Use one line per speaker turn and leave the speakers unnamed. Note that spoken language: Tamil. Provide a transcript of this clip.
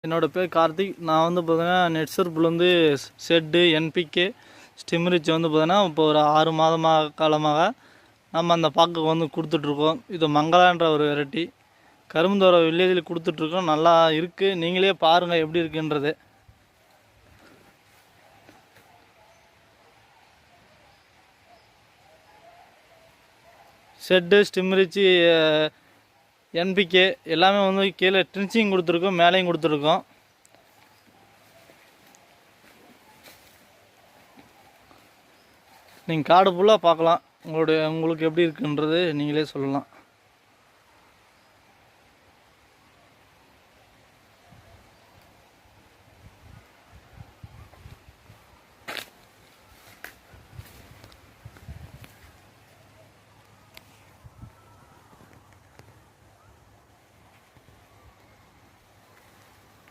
என்னோடய பேர் கார்த்திக். நான் வந்து பார்த்தீங்கன்னா நெட்சர்ப்லேருந்து ஷெட்டு என்பிகே ஸ்டிம்ரிச் வந்து பார்த்தீங்கன்னா இப்போ ஒரு 6 மாதமாக காலமாக நம்ம அந்த பாக்குக்கு வந்து கொடுத்துட்ருக்கோம். இது மங்களான்ற ஒரு வெரைட்டி கரும்புந்தோர வில்லேஜில் கொடுத்துட்ருக்கோம். நல்லா இருக்குது, நீங்களே பாருங்கள் எப்படி இருக்குன்றது. ஷெட்டு ஸ்டிம்ரிச்சு என்பிகே எல்லாமே வந்து கீழே ட்ரின்ச்சிங் கொடுத்துருக்கோம், மேலேயும் கொடுத்துருக்கோம். நீங்கள் காடு ஃபுல்லாக பார்க்கலாம். உங்களுக்கு எப்படி இருக்குன்றது நீங்களே சொல்லலாம்.